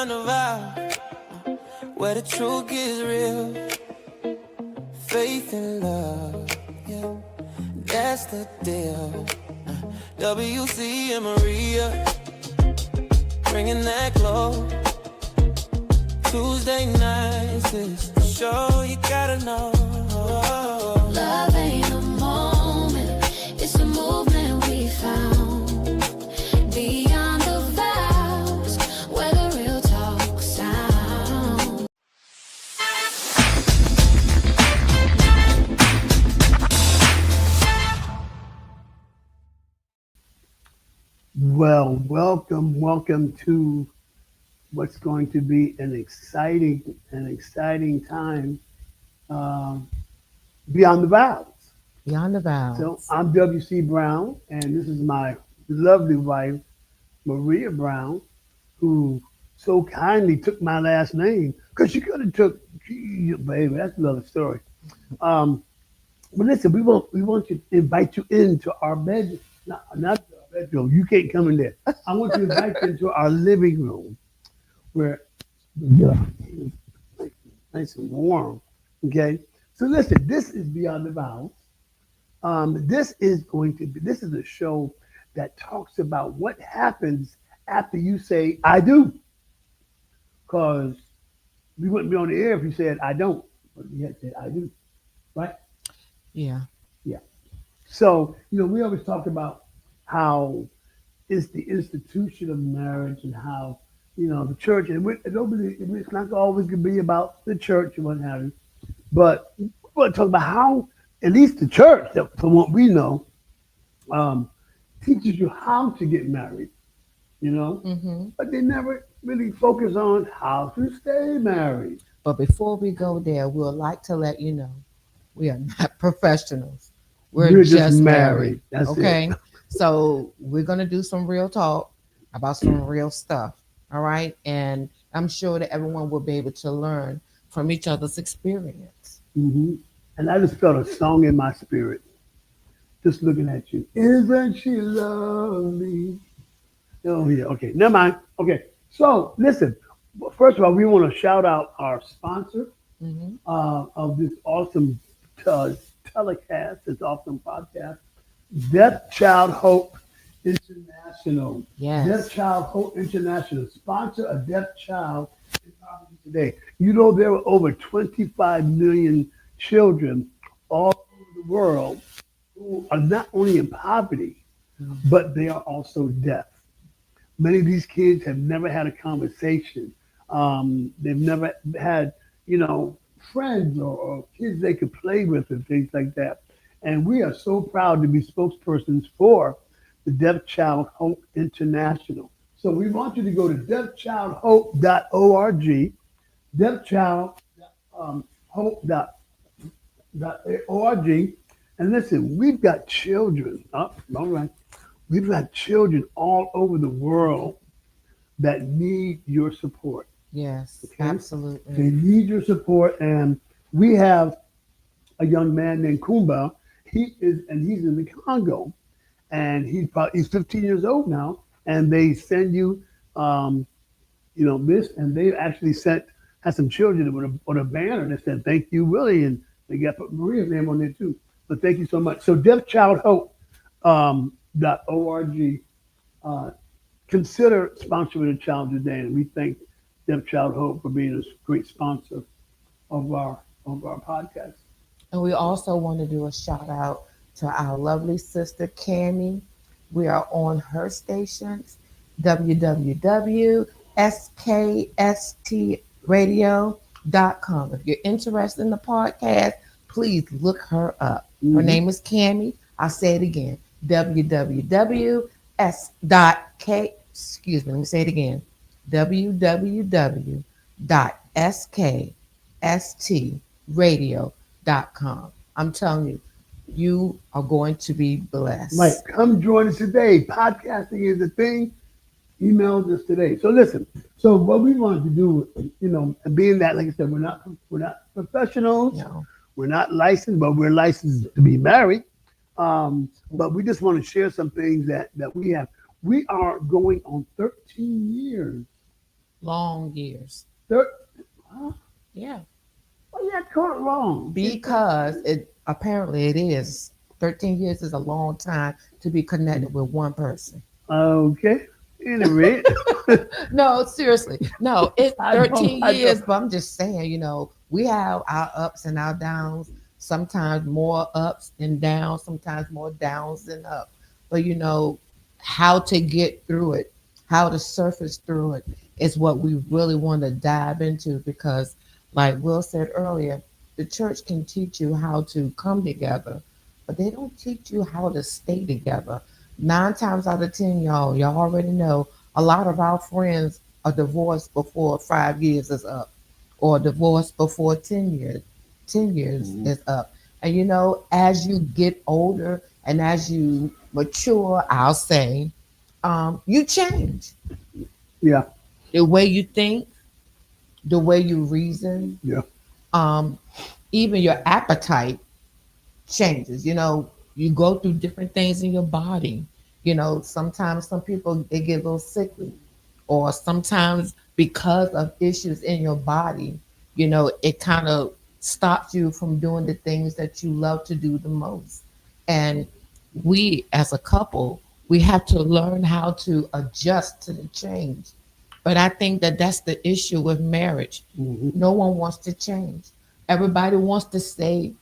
beyond the vow, where the truth gets real. Faith and love, yeah, that's the deal. WC and Maria, bringing that glow. Tuesday nights is the show you gotta know. Love ain't a moment, it's a movement we found. Beyond the vows, where the real talk sound. Well, welcome to what's going to be an exciting time beyond the vows. Beyond the Vows. So I'm W.C. Brown, and this is my lovely wife, Maria Brown, who so kindly took my last name because she could have took, baby, that's another story. But listen, we want to invite you into our bedroom, not our bedroom. You can't come in there. I want to invite you into our living room where nice and warm. Okay. So listen, this is Beyond the Vows. This is a show that talks about what happens after you say I do. Because we wouldn't be on the air if you said I don't, but you had said I do, right? Yeah. Yeah. So, we always talk about how it's the institution of marriage and how, the church, and it's not always going to be about the church and what have you, but we want to talk about how, at least the church, from what we know, teaches you how to get married, but they never really focus on how to stay married. But before we go there, we'd like to let you know we are not professionals. We're just married. That's okay. it. So we're going to do some real talk about some real stuff. All right. And I'm sure that everyone will be able to learn from each other's experience. hmm And I just felt a song in my spirit, just looking at you. Isn't she lovely? Oh, yeah. Okay. Never mind. Okay. So, listen. First of all, we want to shout out our sponsor Hmm. of this awesome telecast, this awesome podcast, Deaf Child Hope International. Deaf Yes. Child Hope International, sponsor a deaf child in poverty today. You know there are over 25 million children all over the world who are not only in poverty, but they are also deaf. Many of these kids have never had a conversation. They've never had, friends or kids they could play with and things like that. And we are so proud to be spokespersons for the Deaf Child Hope International. So we want you to go to deafchildhope.org, deafchildhope.org, and listen, we've got children. Oh, all right. We've got children all over the world that need your support. Yes. Okay? They Absolutely. need your support, and we have a young man named Kumba. He's in the Congo, and he's 15 years old now. And they send you, this, and they actually had some children with a banner that said "Thank you, Willie," and they got put Maria's name on there too. But thank you so much. So deafchildhope.org. Consider sponsoring a child today, and we thank Deaf Child Hope for being a great sponsor of our podcast. And we also want to do a shout out to our lovely sister, Cammie. We are on her stations, www.skstradio.com. If you're interested in the podcast, please look her up. Her Mhm. name is Cammie. I'll say it again, www.s.k, excuse me, let me say it again, www.skstradio.com. I'm telling you, you are going to be blessed. Right. Come join us today. Podcasting is a thing. Email us today. So listen. So what we wanted to do, being that, like I said, we're not professionals. No. We're not licensed, but we're licensed to be married. But we just want to share some things that we have. We are going on 13 years long years. Thir- huh? Yeah, Why you got caught wrong? because it apparently it is 13 years is a long time to be connected with one person. Okay. Anyway, No, seriously. No, it's thirteen I know. years, but I'm just saying, we have our ups and our downs, sometimes more ups and downs, sometimes more downs than up. But how to get through it, how to surface through it is what we really want to dive into because, like Will said earlier, the church can teach you how to come together, but they don't teach you how to stay together. 9 times out of 10, y'all already know a lot of our friends are divorced before 5 years is up, or divorced before 10 years. 10 years Mhm. is up. And as you get older and as you mature, I'll say, you change Yeah. the way you think, the way you reason, Yeah. um, even your appetite changes. You go through different things in your body. Sometimes some people they get a little sickly, or sometimes because of issues in your body, it kind of stops you from doing the things that you love to do the most. And we as a couple, we have to learn how to adjust to the change. But I think that that's the issue with marriage. Hmm. No one wants to change. Everybody wants to stay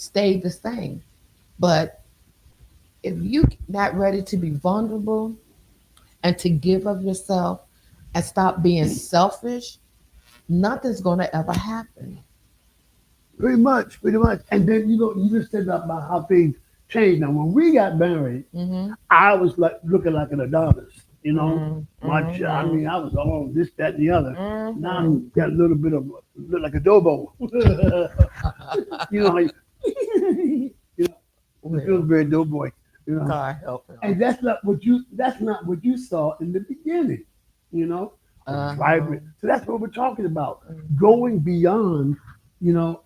the same. But if you're not ready to be vulnerable and to give of yourself and stop being selfish, nothing's going to ever happen. Pretty much, pretty much. And then you just said about how things changed. Now, when we got married, Mm-hmm. I was like looking like an Adonis. I Mm-hmm. mean, I was all this, that, and the other. Now Mm-hmm. I'm got a little bit of look like a Dobo. How you know, the Well, Pillsbury Doughboy. You know, God help him. and that's not what you saw in the beginning. You know, a Uh-huh. vibrant. So that's what we're talking about. Mhm. Going beyond.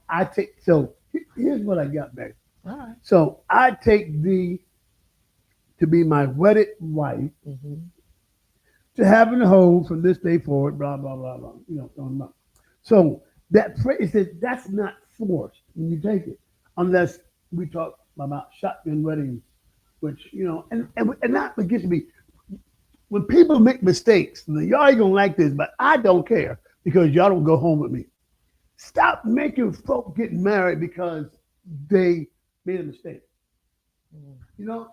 I take so here's what I got back. All right. So I take thee to be my wedded wife, Mm-hmm. to having a home from this day forward, blah blah blah blah. So that phrase says that's not forced when you take it, unless we talk about shotgun weddings, which and not forget to be when people make mistakes. Y'all ain't gonna like this, but I don't care because y'all don't go home with me. Stop making folk get married because they made a mistake.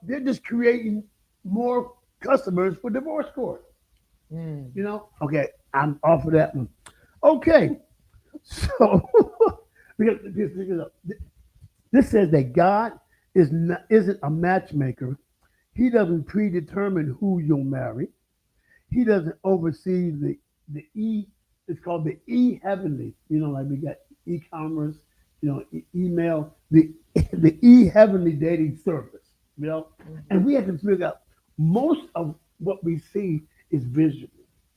They're just creating more customers for divorce court. Mm. Okay, I'm off of that one. Okay, so because this says that God isn't a matchmaker. He doesn't predetermine who you'll marry. He doesn't oversee the e. It's called the e heavenly. Like we got e-commerce. Email the e heavenly dating service. And we have to figure out most of what we see is visual.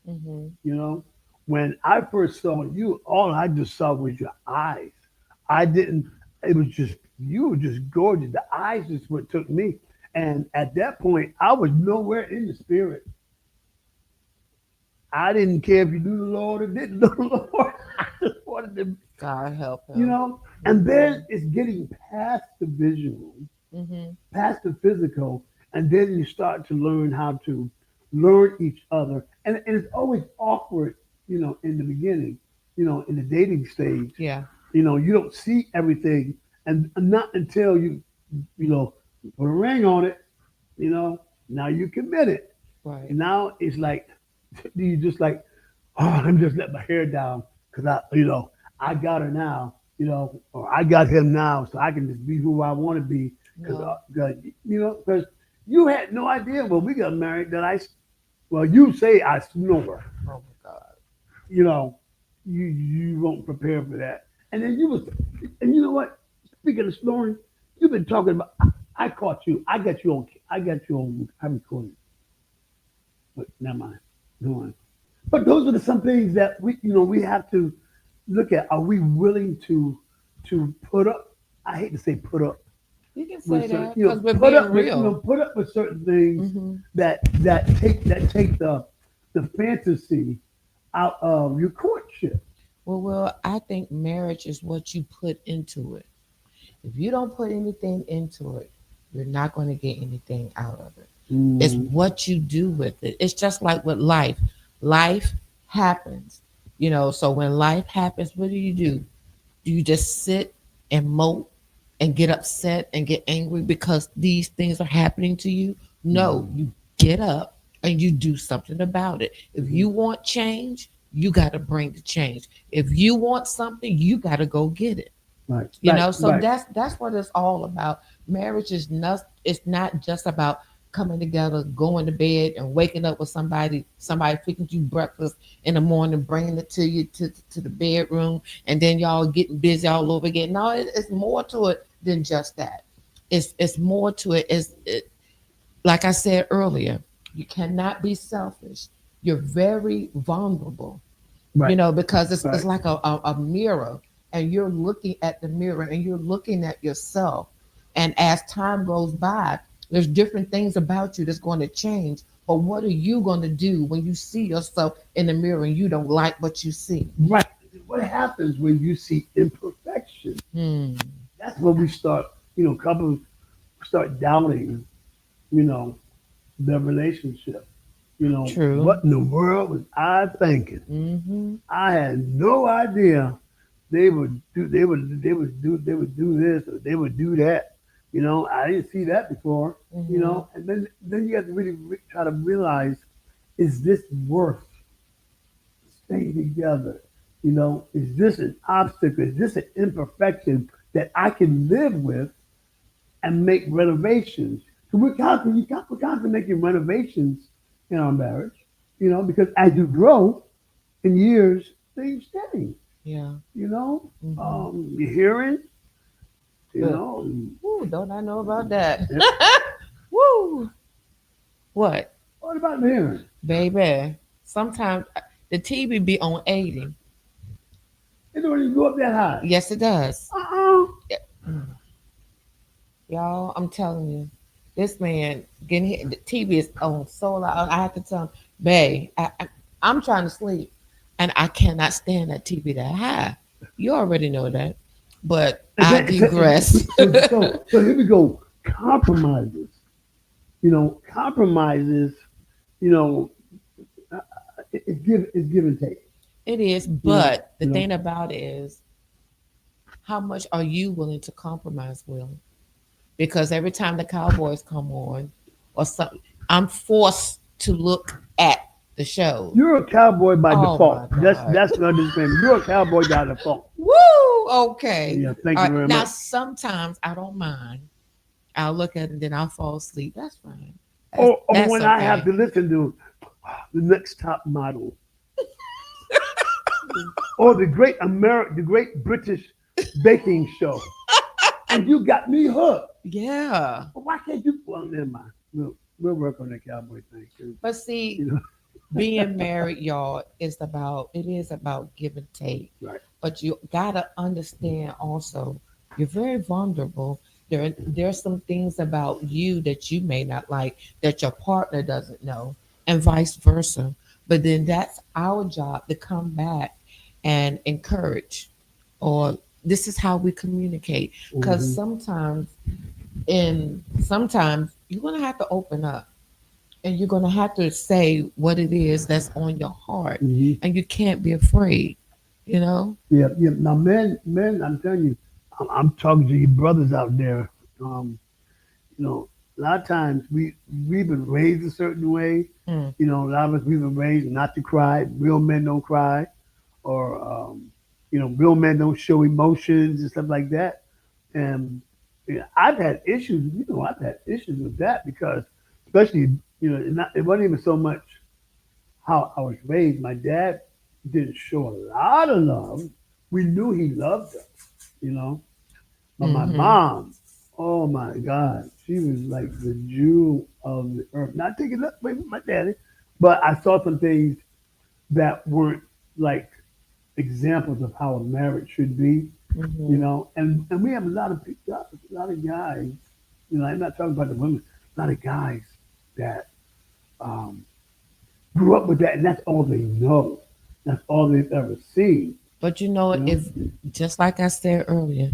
Mm-hmm. You know, when I first saw you, all I just saw was your eyes. I didn't. It was just you were just gorgeous. The eyes is what took me. And at that point, I was nowhere in the spirit. I didn't care if you knew the Lord or didn't know the Lord. I just wanted to, God help you him. know. And then it's getting past the visual, Mm-hmm. past the physical, and then you start to learn how to learn each other. And it's always awkward, in the beginning, in the dating stage. Yeah. You don't see everything, and not until you know, put a ring on it, now you committed. Right. And now it's like, you just like, oh, let me just let my hair down because I got her now, or I got him now, so I can just be who I want to be because, No. because you had no idea when we got married that well, you say I snore, Oh my God. you know, you won't prepare for that, and then and you know what? Speaking of snoring, you've been talking about. I caught you. I got you on. I'm recording. But never mind. Go on. But those are some things that we have to look at. Are we willing to put up? I hate to say put up You can say with certain, that because we're put being up with real. put up with certain things Mm-hmm. that take the fantasy out of your courtship. Well, I think marriage is what you put into it. If you don't put anything into it, you're not going to get anything out of it. It's Mm, what you do with it. It's just like with life. Life happens, So when life happens, what do? Do you just sit and mope and get upset and get angry because these things are happening to you? No, mm, you get up and you do something about it. If mm. you want change, you got to bring the change. If you want something, you got to go get it. Right, right, So right. that's what it's all about. Marriage is not, it's not just about coming together, going to bed and waking up with somebody cooking you breakfast in the morning, bringing it to you to the bedroom, and then y'all getting busy all over again. No, it's more to it than just that. It's more to it. Like I said earlier, you cannot be selfish. You're very vulnerable, Right, because it's right. like a mirror, and you're looking at the mirror and you're looking at yourself. And as time goes by, there's different things about you that's going to change. But what are you going to do when you see yourself in the mirror and you don't like what you see? Right. What happens when you see imperfection? Hmm. That's when we start, couples start doubting, you know, their relationship. True. What in the world was I thinking? Mm-hmm. I had no idea they would do this or they would do that. I didn't see that before. Mm-hmm. And then you have to really try to realize, is this worth staying together? Is this an obstacle? Is this an imperfection that I can live with and make renovations? So we're constantly making renovations in our marriage, because as you grow in years, things change. Yeah. Mm-hmm. Your hearing, you Ugh. know, Woo, don't I know about that? and Woo. What? what about the hearing? Baby, sometimes the TV be on 80. It don't even go up that high. Yes, it does. Uh-uh. Yeah. Mm. Y'all, I'm telling you, this man getting hit. The TV is on so loud. I have to tell him, babe, I'm trying to sleep, and I cannot stand that TV that high. You already know that, but And I then, digress. so here we go. Compromises. Compromises. You know, it's give and take. It is, You know, but the you know. thing about it is, how much are you willing to compromise, Will? Because every time the Cowboys come on, or something, I'm forced to look at the show. You're a cowboy by Oh my default. That's God. that's the disclaimer. You're a cowboy by default. Woo! Okay. Yeah. Thank All you right. very Now, much. sometimes I don't mind. I'll look at it and then I'll fall asleep. That's fine. That's Or that's when I have okay. to listen to the next top model, or the Great British Baking Show, and you got me hooked. Yeah. Well, why can't you? Well, never mind. We'll work on that cowboy thing. 'Cause, But see, you know, being married, y'all, it is about give and take. right. But you gotta understand also, you're very vulnerable. There's some things about you that you may not like that your partner doesn't know, and vice versa. But then that's our job to come back and encourage, or this is how we communicate. Because Hmm. sometimes you're gonna have to open up and you're going to have to say what it is that's on your heart, Hmm. and you can't be afraid, you know. Yeah, yeah. Now, men, I'm telling you, I'm talking to you brothers out there. A lot of times we've been raised a certain way. Mm. A lot of us we've been raised not to cry. Real men don't cry, or real men don't show emotions and stuff like that. And I've had issues. I've had issues with that because, especially, it wasn't even so much how I was raised. My dad didn't show a lot of love. We knew he loved us, you know. But my Mm-hmm. mom, oh my God, she was like the jewel of the earth. Not taking that away from my daddy, but I saw some things that weren't like examples of how a marriage should be, Mm-hmm. And we have a lot of guys. I'm not talking about the women. A lot of guys that um, grew up with that, and that's all they know. That's all they've ever seen. But you know, You know? if just like I said earlier,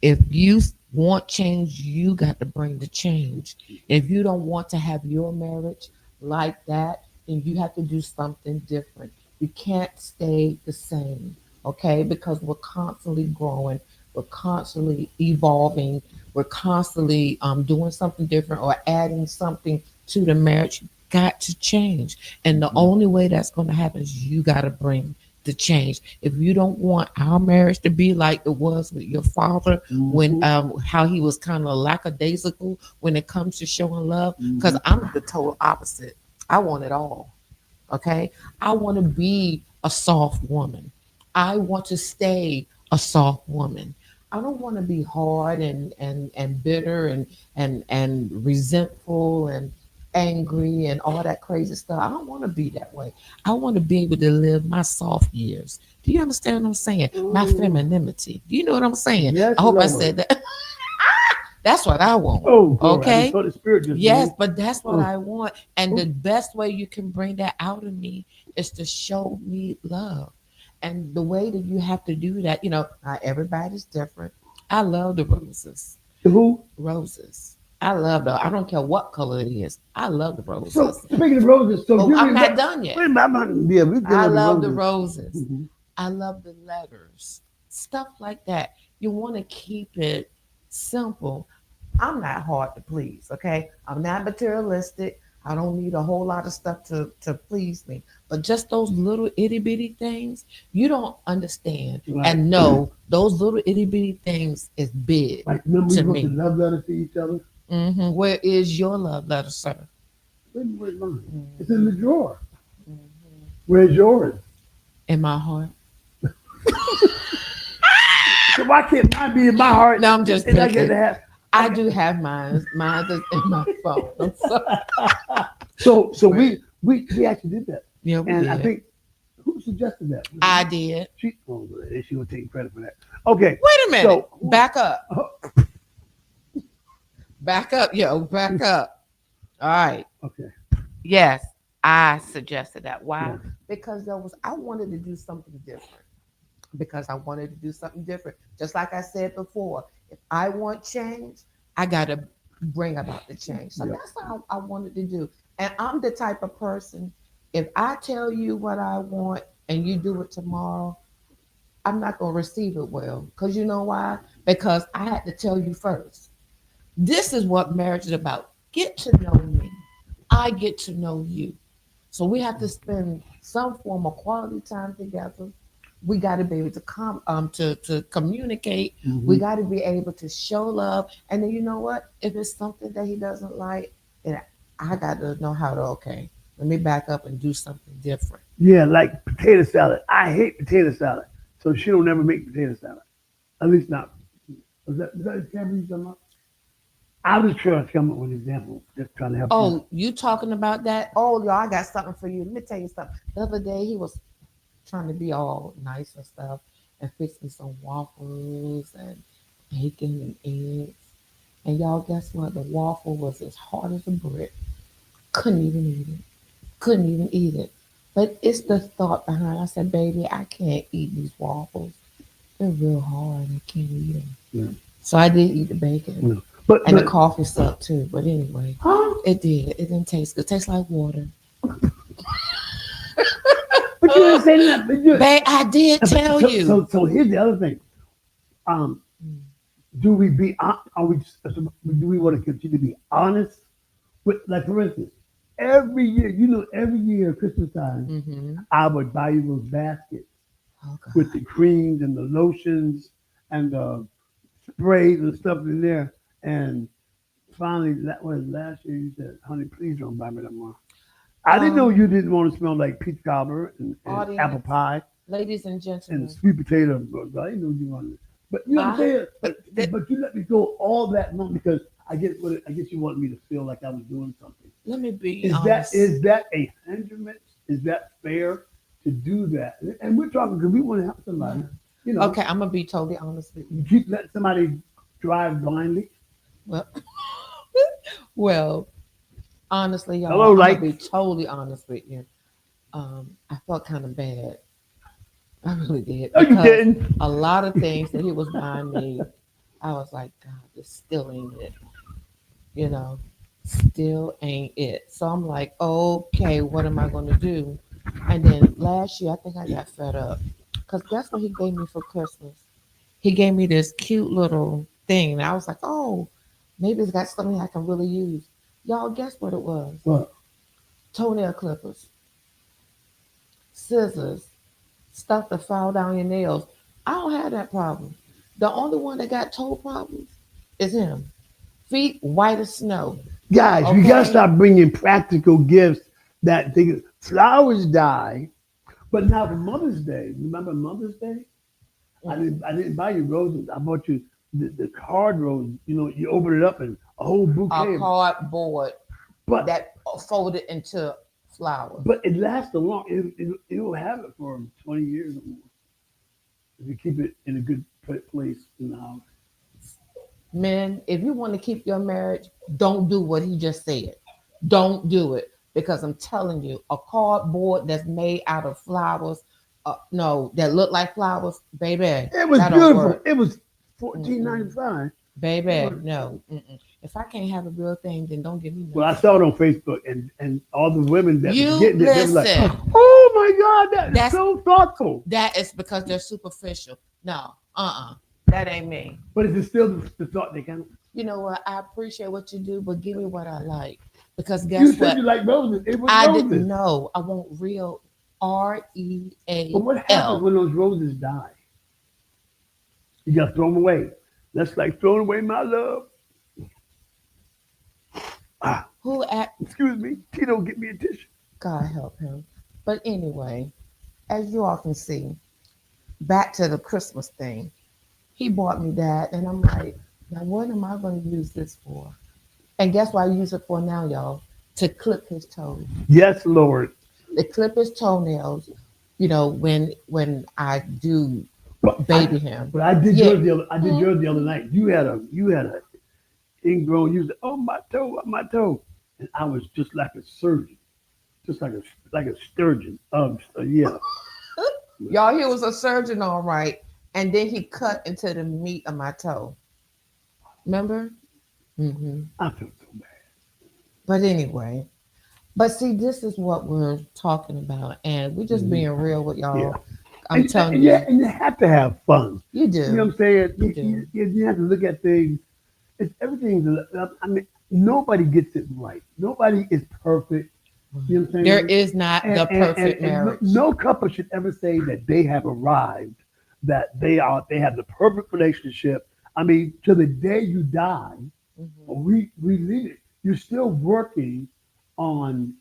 if you want change, you got to bring the change. If you don't want to have your marriage like that, then you have to do something different. You can't stay the same, okay? Because we're constantly growing, we're constantly evolving, we're constantly doing something different or adding something to the marriage. You got to change, and the only way that's going to happen is you got to bring the change. If you don't want our marriage to be like it was with your father, when Mm-hmm. how he was kind of lackadaisical when it comes to showing love, because Mm-hmm. I'm the total opposite. I want it all. Okay. I want to be a soft woman. I want to stay a soft woman. I don't want to be hard and bitter and resentful and angry and all that crazy stuff. I don't want to be that way. I want to be able to live my soft years. Do you understand what I'm saying? My Mm. femininity. Do you know what I'm saying? Yes, I hope I Lord. said that. That's what I want. Oh, glory. I just Okay. saw the Spirit just Yes, moved. but that's what Oh, I want. And the oh. best way you can bring that out of me is to show me love. And the way that you have to do that, everybody's different. I love the roses. Who? Roses. I love them. I don't care what color it is. I love the So, roses. speaking of roses, so Oh, give I'm me not what? done Wait yet. a minute, yeah, we get I with the love the roses. roses. Mm-hmm. I love the letters. Stuff like that. You want to keep it simple. I'm not hard to please, okay? I'm not materialistic. I don't need a whole lot of stuff to please me. But just those little itty bitty things, you don't understand. Right. And no, those little itty bitty things is big Like, remember we to wrote the me. love letter to each other? Where is your love letter, sir? Where's mine? It's in the Mhm, drawer. mhm. Where's yours? In my heart. So why can't mine be in my heart No, I'm just and I get picking. to have? I I do have mine. Mine is in my phone. I'm sorry. so But we actually did that, yeah, we and I did. think who suggested that? Was it I you? did. She will take credit for that. Okay, Wait a minute. so Back up. oh, Back up, yo. Back up. All right. okay, Yes, I suggested that. Why? yeah, Because I wanted to do something different. Because I wanted to do something different. Just like I said before, if I want change, I gotta bring about the change. So yeah, that's what I wanted to do. And I'm the type of person, if I tell you what I want and you do it tomorrow, I'm not gonna receive it well. Because you know why? Because I had to tell you first. This is what marriage is about. Get to know me. I get to know you. So we have to spend some form of quality time together. We got to be able to to communicate. We hmm, got to be able to show love. And then you know what? If it's something that he doesn't like, then I got to know how to let me back up and do something different. yeah. Like potato salad. I hate potato salad, so she don't ever make potato salad. At least not. Is that example you talking about? I was trying to come up with an example, just trying to help you. Oh, you talking about that? Oh, y'all, I got something for you. Let me tell you something. The other day he was trying to be all nice and stuff and fix me some waffles and bacon and eggs. And y'all, guess what? The waffle was as hard as a brick. Couldn't even eat it. Couldn't even eat it. But it's the thought behind. I said, baby, I can't eat these waffles. They're real hard. I can't eat them. Yeah, So I did eat the bacon. yeah. But And the but coffee sucked too. But anyway, huh? it did. It didn't taste good. It tastes like water. But you didn't say that. Babe, I did tell you. So here's the other thing. Um, Mm. do we be? Are we? Do we want to continue to be honest? With, like for instance, every year, every year at Christmas time, Mm-hmm. I would buy you those baskets Oh God. with the creams and the lotions and the sprays and stuff in there. And finally, that was last year. You said, "Honey, please don't buy me that more." I didn't know Um, you didn't want to smell like peach cobbler and apple Audience, pie ladies and and gentlemen, sweet potato. I didn't know you wanted. But you know what I'm I saying? th- But you let me go all that long because I guess you wanted me to feel like I was doing something. let me be Is that honest. is that a hindrance? Is that fair to do that? And we're talking because we want to help somebody. You know, Okay, I'm gonna be totally honest with you you. keep letting somebody drive blindly. Well, well, honestly, Hello, y'all, I'm gonna lights. be totally honest with you. I felt kind of bad. I really did No, you because didn't. a lot of things that he was buying me, I was like, God, this still ain't it. You know, still ain't it. So I'm like, okay, what am I going to do? And then last year, I think I got fed up because guess what he gave me for Christmas? He gave me this cute little thing. And I was like, oh, maybe it's got something I can really use. Y'all, guess what it was? What? Toenail clippers, scissors, stuff to file down your nails. I don't have that problem. The only one that got toe problems is him. Feet white as snow. Guys, we gotta Okay. stop bringing practical gifts that they, flowers die. But now for Mother's Day, remember Mother's Day? I didn't buy you roses. I bought you the card rose. You know, you open it up and a whole A bouquet. cardboard But that folded into flowers. but it lasts a long. It will have it for 20 years or more if you keep it in a good place in the house. Men, if you want to keep your marriage, don't do what he just said. Don't do it because I'm telling you, a cardboard that's made out of flowers, no, that look like flowers, baby, It was that don't beautiful. work. It was 14.95. Mm-mm. It Baby, was, no. Mm-mm. If I can't have a real thing, then don't give me well, I nothing. saw it on Facebook, and all the women that was You getting it, they were like, listen. "Oh my God, that is That's so thoughtful." that is because they're superficial. No, that ain't me. But is it still the thought they count? You know what? I appreciate what you do, but give me what I like. Because You guess said what? you like roses. It was I didn't roses. know. I want real But what happens REAL. when those roses die? You got to throw them away. That's like throwing away my love. Ah, Who at excuse me. Tito, get me a tissue. God help him. But anyway, as you all can see, back to the Christmas thing. He bought me that, and I'm like, now what am I going to use this for? And guess what I use it for now, y'all? To clip his toes. Yes, Lord. To clip his toenails. When I do But baby him. but I did Yeah. yours the other. I did Hmm. yours the other night. You had a ingrown. You said, "Oh my toe," and I was just like a surgeon, just like a sturgeon. Yeah. Y'all, he was a surgeon, all right. And then he cut into the meat of my toe. Remember? I feel so bad. But anyway, but see, this is what we're talking about, and we're just Mhm. being real with Yeah. y'all. I'm telling And yeah, you, and you have to have fun. you You know do, what I'm saying? you do. You have to look at things. It's everything's. I mean, nobody gets it right. Nobody is perfect. You know what I'm There saying? is not And, the and, and, perfect and no, marriage. no couple should ever say that they have arrived, that they have the perfect relationship. I mean, to the day you die, Mhm. we leave it. You're still working on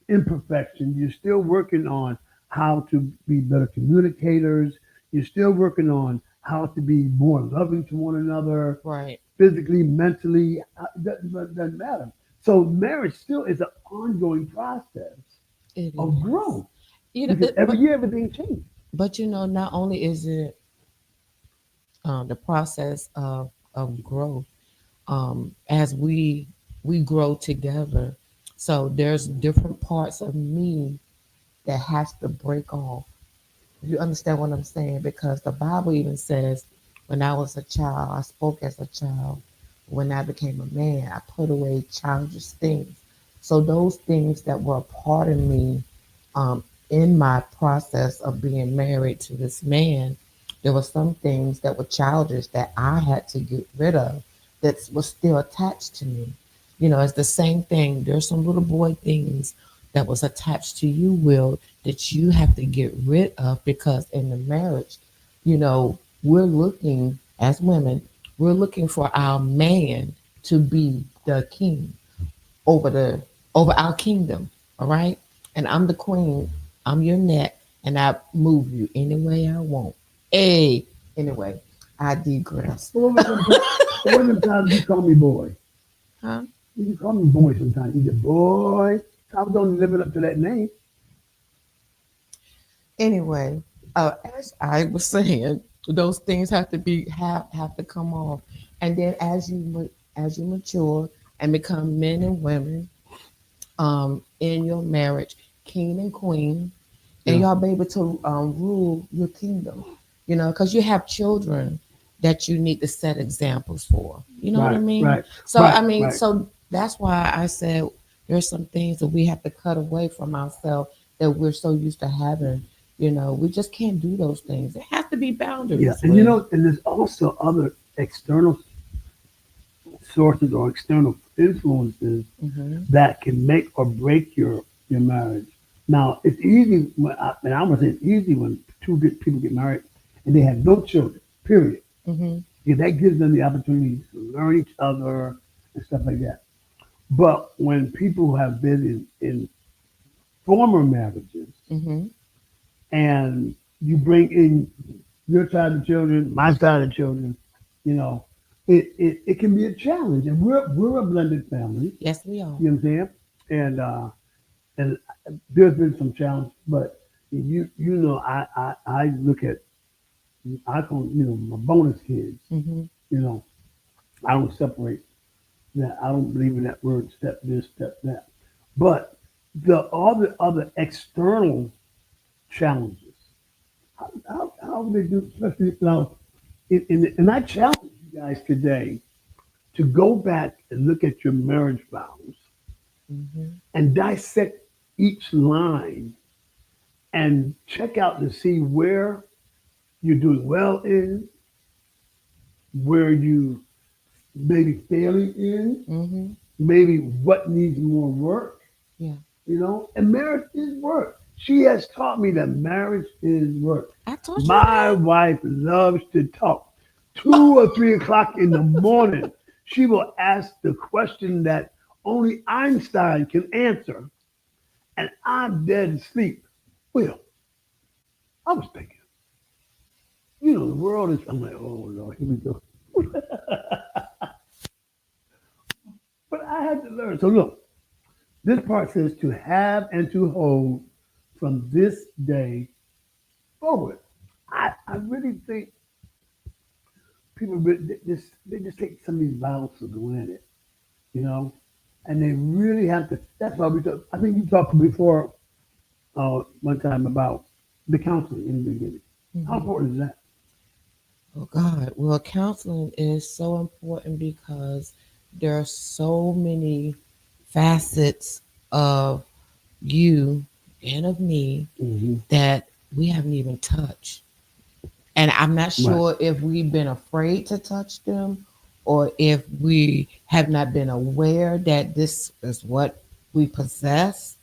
imperfection. You're still working on how to be better communicators. You're still working on how to be more loving to one another, Right. physically, mentally. Doesn't matter. So marriage still is an ongoing process It of is. growth You know, because every year everything changes. but not only is it the process of growth, as we grow together. So there's different parts of me that has to break off. You understand what I'm saying? Because the Bible even says, when I was a child, I spoke as a child. When I became a man, I put away childish things. So those things that were a part of me in my process of being married to this man, there were some things that were childish that I had to get rid of that was still attached to me. It's the same thing. There's some little boy things that was attached to you, Will, that you have to get rid of because in the marriage, we're looking as women, we're looking for our man to be the king over the over our kingdom. All right. And I'm the queen. I'm your neck, and I move you any way I want. Hey, anyway, I digress. But what was the times you call me boy? Huh? You call me boy sometimes. You said boy. I was only living up to that name. Anyway, as I was saying, those things have to come off, and then as you mature and become men and women in your marriage, king and queen, and Yeah. y'all be able to rule your kingdom. You know, because you have children that you need to set examples for. You know what I Right, mean? right, So right, I mean, right. so that's why I said there's some things that we have to cut away from ourselves that we're so used to having. You know, we just can't do those things. There has to be Yeah, boundaries and you with. know, and there's also other external sources or external influences Hmm. that can make or break your marriage. Now, it's easy, and I'm gonna say it's easy when people get married and they have no children. Period. Hmm. Because that gives them the opportunity to learn each other and stuff like that. But when people have been in former marriages Hmm. and you bring in your side of the children, my side of the children, you know, it can be a challenge. And we're a blended family, Yes, we are. you know what I'm saying? And there's been some challenge, but you know, I look at I call my bonus kids, Hmm. you know, I don't separate that. I don't believe in that word step this, step that. But all the other external challenges, how do they do, especially now, and I challenge you guys today to go back and look at your marriage vows Hmm. and dissect each line and check out to see where you're doing well in, where you maybe failing in, Hmm. maybe what needs more work, Yeah. and marriage is work. She has taught me that marriage is work. I told you My that. wife loves to talk. 2 or 3 o'clock in the morning, she will ask the question that only Einstein can answer, and I'm dead asleep. Well, I was thinking, the world is. I'm like, oh Lord, here we go. But I had to learn. So look, this part says to have and to hold from this day forward. I really think people they just take some of these vows for granted, you know, and they really have to. That's why we talk. I think you talked before one time about the counseling in the beginning. How Hmm. important is that? Oh God. Well, counseling is so important because there are so many facets of you and of me Hmm. that we haven't even touched. And I'm not Right. sure if we've been afraid to touch them or if we have not been aware that this is what we possess.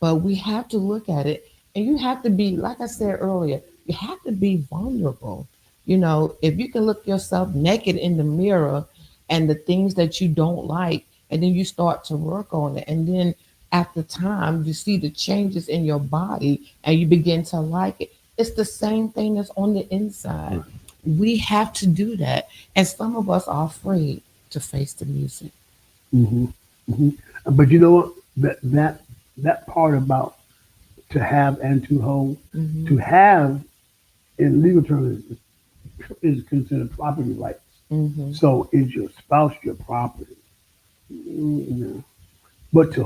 But we have to look at it. And you have to be, like I said earlier, you have to be vulnerable. You know, if you can look yourself naked in the mirror and the things that you don't like, and then you start to work on it. And then after time, you see the changes in your body and you begin to like it. It's the same thing that's on the inside. Right. We have to do that. And some of us are afraid to face the music. Hmm. Hmm. But you know what? That part about to have and to hold, Hmm. to have in legal terms is considered property rights. Hmm. So is your spouse your property? No. But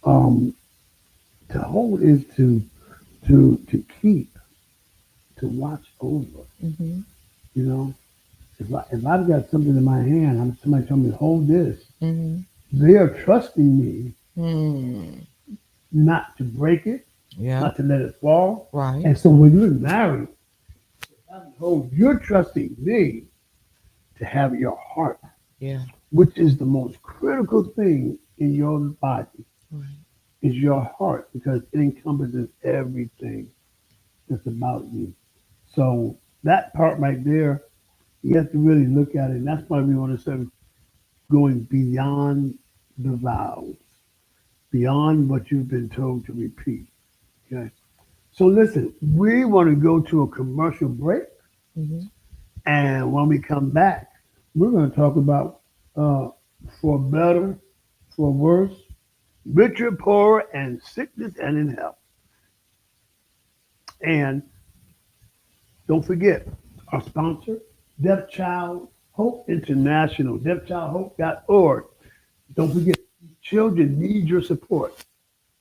um, to hold is to keep, to watch over. Hmm. You know, if I've got something in my hand, somebody told me hold this. Hmm. They are trusting me Hmm. not to break it, Yeah. not to let it fall. Right. And so when you're married, hold, you're trusting me to have your heart, Yeah. which is the most critical thing in your body, Right. is your heart, because it encompasses everything that's about you. So that part right there, you have to really look at it. And that's why we want to start going beyond the vows, beyond what you've been told to repeat. Okay. So listen, we want to go to a commercial break. Hmm. And when we come back, we're going to talk about uh, for better, for worse, richer, poorer, and sickness and in health. And don't forget our sponsor, Deaf Child Hope International, deafchildhope.org. Don't forget, children need your support.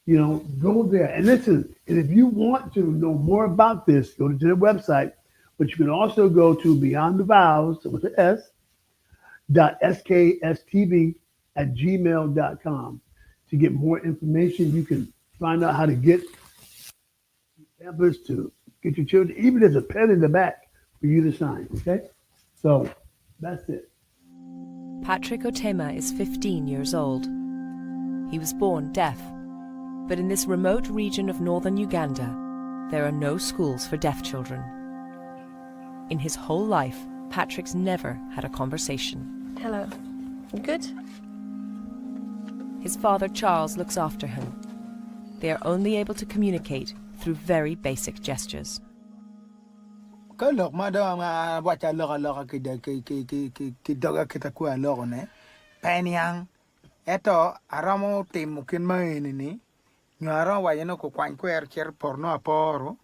Go there. And listen, and if you want to know more about this, go to their website, but you can also go to Beyond the Vows with the S dot skstv at gmail.com to get more information. You can find out how to get pampers to get your children, even there's a pen in the back for you to sign. Okay? So that's it. Patrick Otema is 15 years old. He was born deaf, but in this remote region of northern Uganda, there are no schools for deaf children. In his whole life, Patrick's never had a conversation. Hello. Good? His father, Charles, looks after him. They are only able to communicate through very basic gestures. Cái lộc mà đó mà bắt cha lộc cái doga kita kuat lộc ne, penyang, eto aramo tim mungkin main ini, nyara wajano ko kwan kuer cer porno aporo.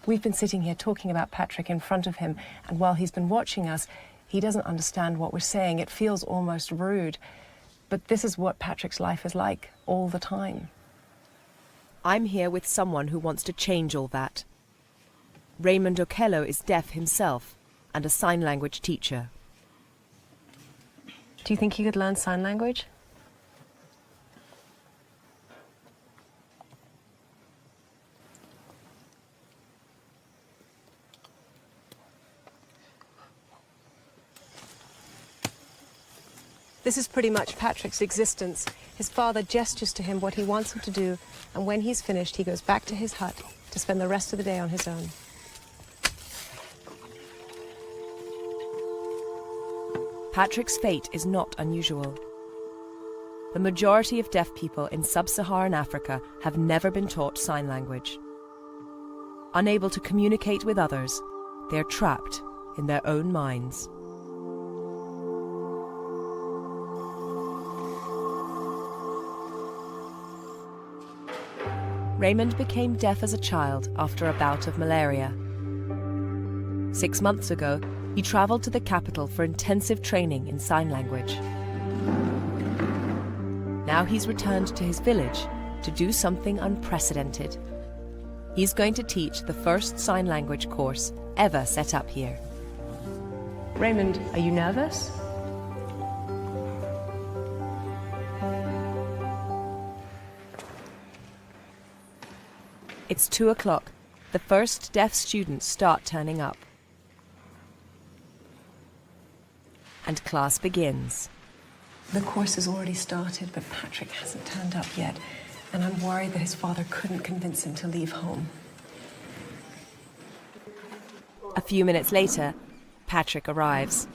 We've been sitting here talking about Patrick in front of him, and while he's been watching us, he doesn't understand what we're saying. It feels almost rude. But this is what Patrick's life is like all the time. I'm here with someone who wants to change all that. Raymond Okello is deaf himself and a sign language teacher. Do you think he could learn sign language? This is pretty much Patrick's existence. His father gestures to him what he wants him to do, and when he's finished, he goes back to his hut to spend the rest of the day on his own. Patrick's fate is not unusual. The majority of deaf people in sub-Saharan Africa have never been taught sign language. Unable to communicate with others, they're trapped in their own minds. Raymond became deaf as a child after a bout of malaria. 6 months ago, he travelled to the capital for intensive training in sign language. Now he's returned to his village to do something unprecedented. He's going to teach the first sign language course ever set up here. Raymond, are you nervous? It's 2 o'clock. The first deaf students start turning up. And class begins. The course has already started, but Patrick hasn't turned up yet, and I'm worried that his father couldn't convince him to leave home. A few minutes later, Patrick arrives.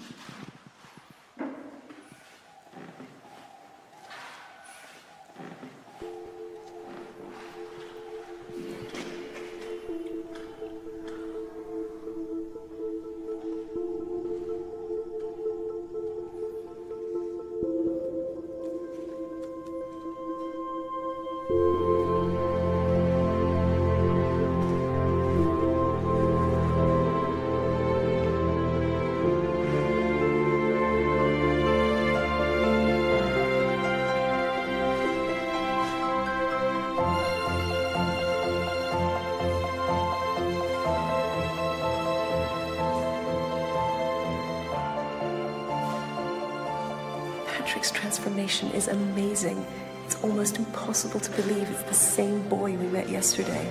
Patrick's transformation is amazing. It's almost impossible to believe it's the same boy we met yesterday.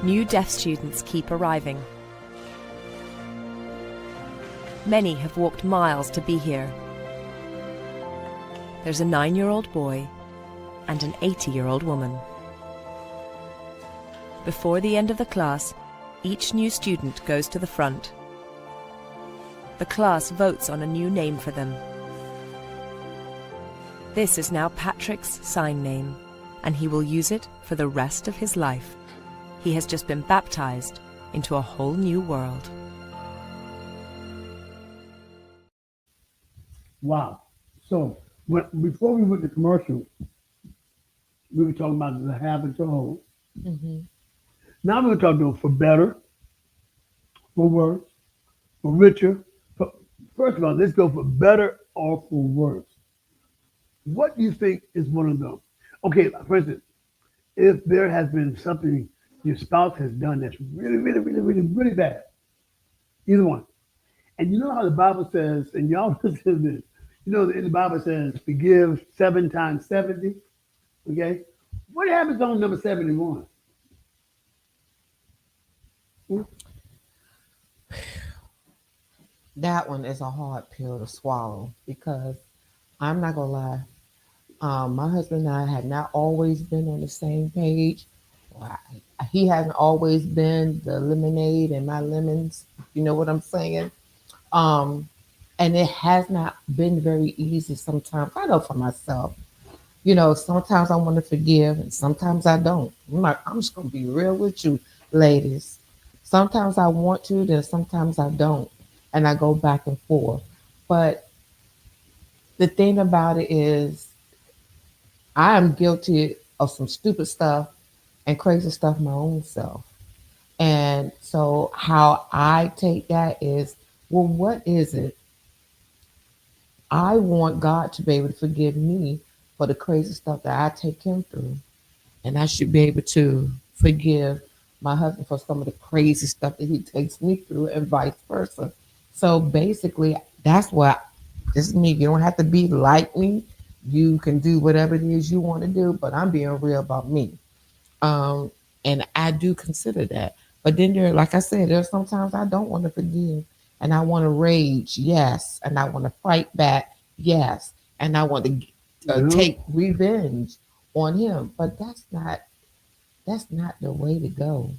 New deaf students keep arriving. Many have walked miles to be here. There's a 9-year-old boy and an 80-year-old woman. Before the end of the class, each new student goes to the front. The class votes on a new name for them. This is now Patrick's sign name, and he will use it for the rest of his life. He has just been baptized into a whole new world. Wow. So before we went to commercial, we were talking about the have and to hold. Mm-hmm. Now we're going to talk to them for better, for worse, for richer, for First of all, let's go for better or for worse. What do you think is one of them? Okay, for instance, if there has been something your spouse has done that's really, really, really, really, really bad, either one. And you know how the Bible says, and y'all listen to this, you know, in the Bible says, forgive 7 times 70, okay? What happens on number 71? Hmm? That one is a hard pill to swallow because I'm not gonna lie. My husband and I had not always been on the same page. Well, he hasn't always been the lemonade and my lemons. You know what I'm saying? Um, and it has not been very easy sometimes. I know for myself. Sometimes I want to forgive and sometimes I don't. I'm just gonna be real with you, ladies. Sometimes I want to, then sometimes I don't. And I go back and forth. But the thing about it is I am guilty of some stupid stuff and crazy stuff my own self. And so how I take that is, well, what is it? I want God to be able to forgive me for the crazy stuff that I take him through. And I should be able to forgive my husband for some of the crazy stuff that he takes me through and vice versa. So basically, that's what this is me. You don't have to be like me. You can do whatever it is you want to do, but I'm being real about me. Um, and I do consider that. But then like I said, there's sometimes I don't want to forgive and I want to rage, yes. And I want to fight back, yes. And I want to Yeah, take revenge on him. But that's not the way to go.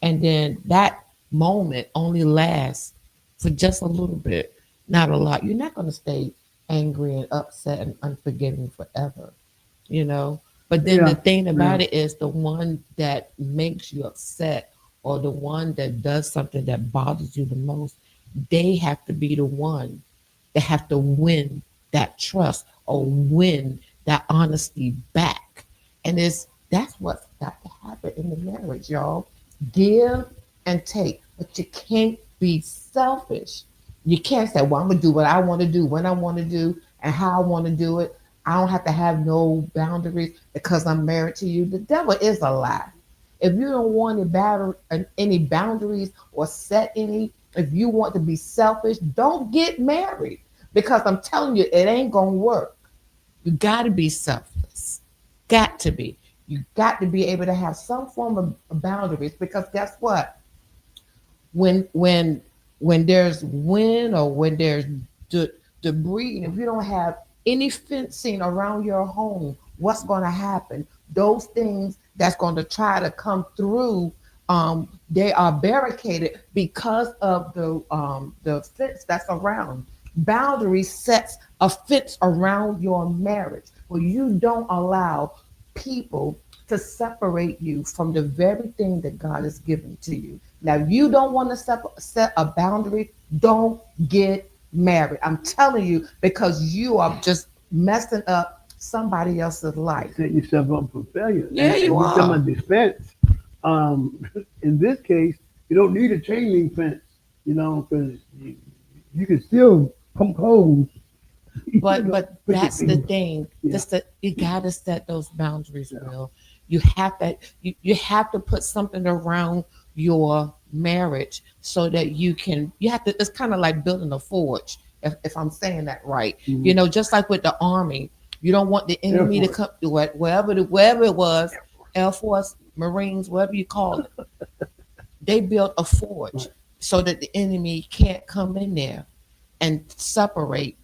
And then that moment only lasts for just a little bit, not a lot. You're not going to stay angry and upset and unforgiving forever, you know. But then the yeah, thing yeah. about it is the one that makes you upset or the one that does something that bothers you the most, they have to be the one that have to win that trust or win that honesty back. And that's what's got to happen in the marriage, y'all. Give and take, but you can't be selfish. You can't say, well, I'm gonna do what I want to do when I want to do and how I want to do it. I don't have to have no boundaries because I'm married to you. The devil is a lie. If you don't want any boundaries or set any, if you want to be selfish, don't get married because I'm telling you, it ain't gonna work. You got to be selfless. Got to be. You got to be able to have some form of boundaries because guess what? When there's wind or when there's debris, if you don't have any fencing around your home, what's going to happen? Those things that's going to try to come through, they are barricaded because of the fence that's around. Boundary sets a fence around your marriage where you don't allow people to separate you from the very thing that God has given to you. Now, if you don't want to set a boundary, don't get married. I'm telling you, because you are just messing up somebody else's life. Set yourself up for failure. Yeah, you And you talking are. about defense. In this case, you don't need a chain link fence, because you can still pump holes, But put your that's the fingers. thing. Yeah. Just that you gotta set those boundaries, Will. You have to put something around your marriage so that you have to it's kind of like building a forge, if I'm saying that right. Mhm. Just like with the army, you don't want the Air enemy to Force. come to it, wherever it was, Air Force, Marines, whatever you call it. They built a forge Right. so that the enemy can't come in there and separate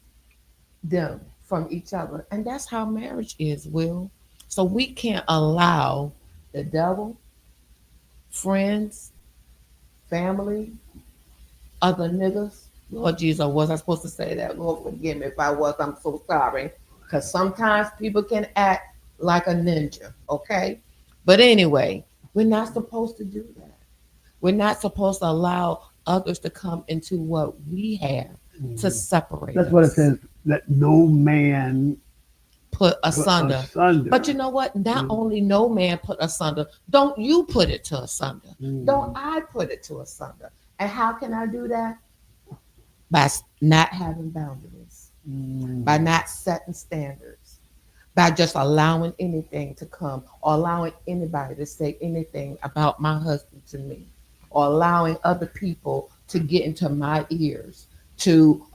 them from each other. And that's how marriage is, Will. So we can't allow the devil, friends, family, other niggas. Lord Jesus, was I supposed to say that? Lord, forgive me if I was. I'm so sorry. Because sometimes people can act like a ninja, okay? But anyway, we're not supposed to do that. We're not supposed to allow others to come into what we have to Mhm. separate That's what it us. says. Let no man Put put asunder. But you asunder. know what? Not Mhm. only no man put asunder, don't you put it to asunder. Don't Mhm. I put it to asunder. And how can I do that? by not having boundaries, by not setting standards, by just allowing anything to come or allowing anybody to say anything about my husband to me or allowing other people to get into my ears to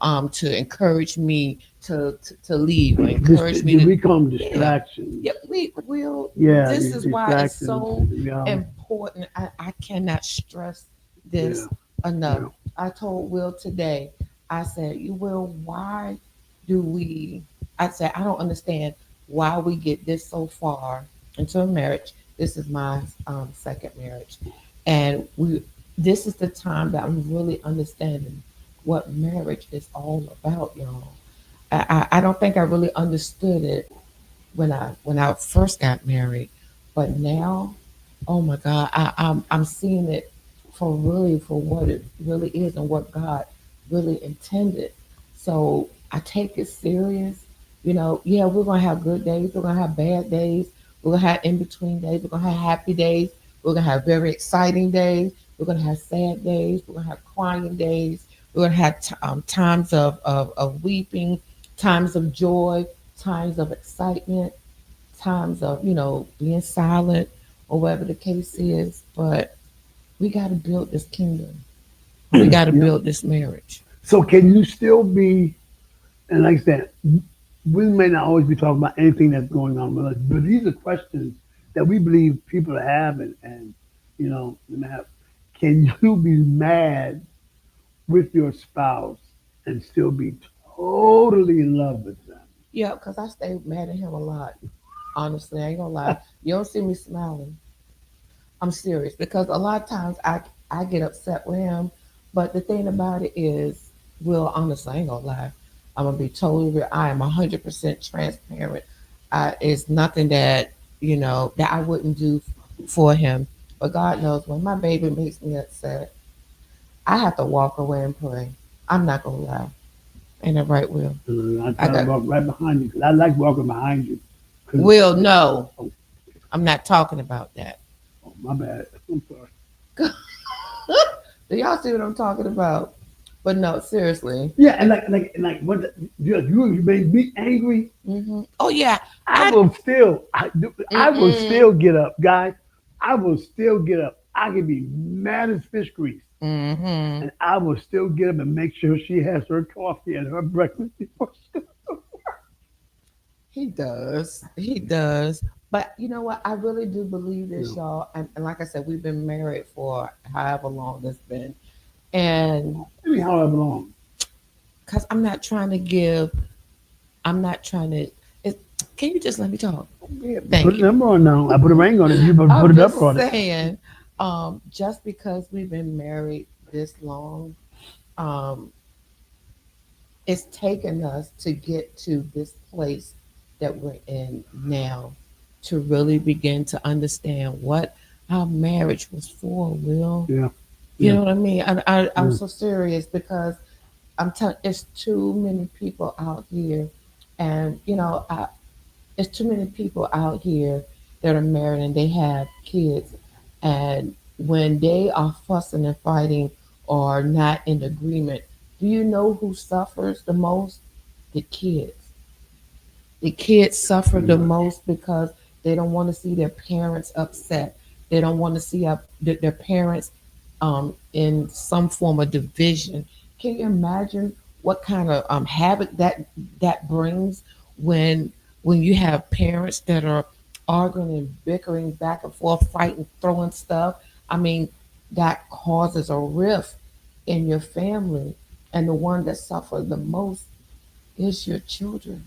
encourage me to leave or encourage me Did to we become yeah distractions? yeah we will Yeah, this these is why it's distractions. so Yeah, important. I cannot stress yeah, this enough. yeah. I told Will today, I said, you Will, why do we I said I don't understand why we get this so far into a marriage. This is my second marriage. And we this is the time that I'm really understanding what marriage is all about, y'all. I don't think I really understood it when I first got married, but now, oh my God, I'm seeing it for what it really is and what God really intended. So I take it serious. You know, yeah, we're gonna have good days, we're gonna have bad days, we're gonna have in between days, we're gonna have happy days, we're gonna have very exciting days, we're gonna have sad days, we're gonna have crying days, we're gonna have times of weeping, times of joy, times of excitement, times of, being silent or whatever the case is. But we got to build this kingdom. We got to Yeah. build this marriage. So can you still be? And like I said, we may not always be talking about anything that's going on with us, but these are questions that we believe people are having, and they have. Can you be mad with your spouse and still be totally in love with them? Yeah, because I stay mad at him a lot. Honestly, I ain't gonna lie. You don't see me smiling. I'm serious because a lot of times I get upset with him. But the thing about it is, Will, honestly, I ain't gonna lie. I'm gonna be totally real. I am 100% transparent. It's nothing that that I wouldn't do for him. But God knows when my baby makes me upset, I have to walk away and pray. I'm not gonna lie. Ain't that right, Will? I I try to got walk right behind you because I like walking behind you. 'Cause- Will. No, oh, I'm not talking about that. oh, my bad. I'm sorry. Do y'all see what I'm talking about? But no, seriously. Yeah, and like what you made me angry. Oh yeah, I I. will still, I will Mm-mm. still get up, guys. I will still get up. I can be mad as fish grease, Mm-hmm. and I will still get up and make sure she has her coffee and her breakfast before she goes. He does. He does. But you know what? I really do believe this, You y'all. And like I said, we've been married for however long it's been, and maybe however long. because I'm not trying to. It, can you just let me talk? Yeah, put Thank a you. number on now. I put a ring on it. You put I'm a number just on it. saying, just because we've been married this long, um, it's taken us to get to this place that we're in now to really begin to understand what our marriage was for, Will. Yeah, You yeah, know what I mean? I'm yeah. so serious because I'm telling it's too many people out here, and it's too many people out here that are married and they have kids, and when they are fussing and fighting or not in agreement, do you know who suffers the most? The kids. The kids suffer Pretty the much. most because they don't want to see their parents upset. They don't want to see their parents in some form of division. Can you imagine what kind of havoc that brings when when you have parents that are arguing and bickering back and forth, fighting, throwing stuff? I mean, that causes a rift in your family, and the one that suffers the most is your children.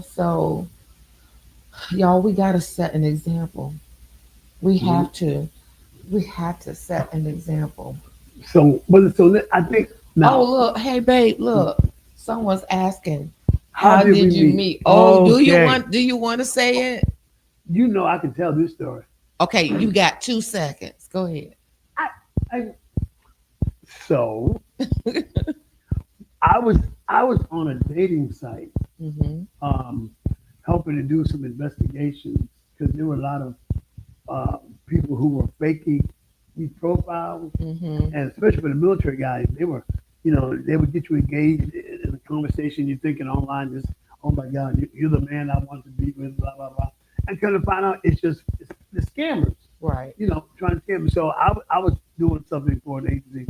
So y'all, we gotta set an example. We Mhm. have to. We have to set an example. I think Oh, now, look, hey babe, look. Someone's asking, how how did we did you meet? meet? Oh, Okay, do you want to say it? I can tell this story. Okay, you got 2 seconds. Go ahead. I, I so I was I was on a dating site, Mhm. um, helping to do some investigations because there were a lot of people who were faking these profiles, Mhm. and especially for the military guys, they were they would get you engaged in a conversation. You're thinking online, just, oh my God, you're the man I want to be with, blah, blah, blah. And kind of find out it's the scammers, Right. trying to scam me. So I was doing something for an agency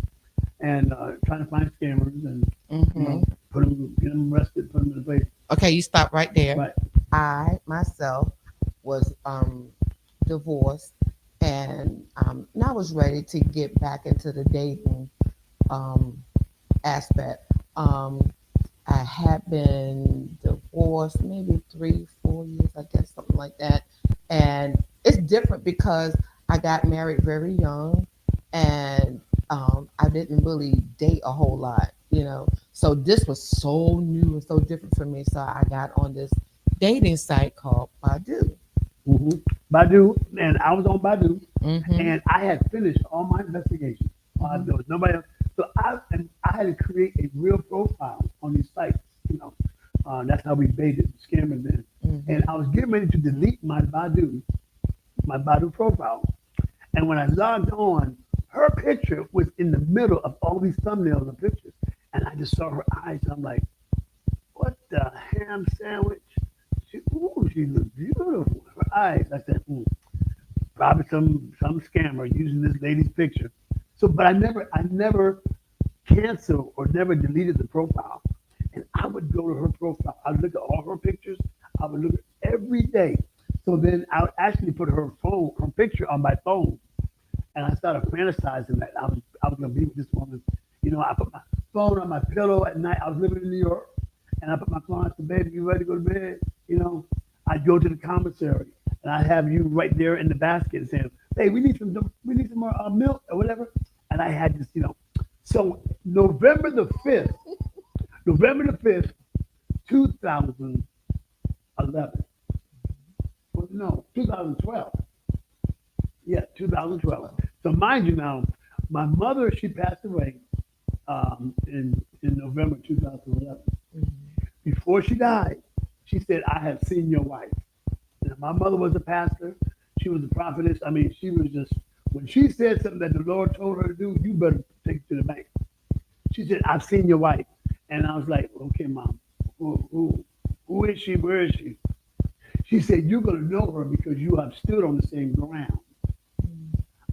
and trying to find scammers and, Hmm. get them arrested, put them in place. Okay, you stop right there. Right. I myself was divorced, and I was ready to get back into the dating um, aspect. I had been divorced maybe 3, 4 years, I guess, something like that. And it's different because I got married very young, and I didn't really date a whole lot. So this was so new and so different for me. So I got on this dating site called Badu. hmm Badu, and I was on Badu, Hmm. and I had finished all my investigations. There was nobody else. So I had to create a real profile on these sites. That's how we baited the scammers then. Hmm. And I was getting ready to delete my Badu profile. And when I logged on, her picture was in the middle of all these thumbnails of pictures. And I just saw her eyes. I'm like, what the ham sandwich? She looked beautiful. Her eyes. I said, probably some scammer using this lady's picture. So, but I never canceled or never deleted the profile. And I would go to her profile. I would look at all her pictures. I would look at every day. So then I would actually put her picture on my phone, and I started fantasizing that I was gonna be with this woman. I put my phone on my pillow at night. I was living in New York, and I put my phone. I said, "Baby, you ready to go to bed?" I'd go to the commissary, and I'd have you right there in the basket saying, "Hey, we need some more milk or whatever." And I had this. So November the 5th, 2011. Well, no, 2012. Yeah, 2012. So mind you now, my mother, she passed away in November 2011. Before she died, she said, "I have seen your wife." And my mother was a pastor. She was a prophetess. I mean, she was just, when she said something that the Lord told her to do, you better take it to the bank. She said, "I've seen your wife." And I was like, "Okay, Mom, who is she? Where is she?" She said, "You're going to know her because you have stood on the same ground."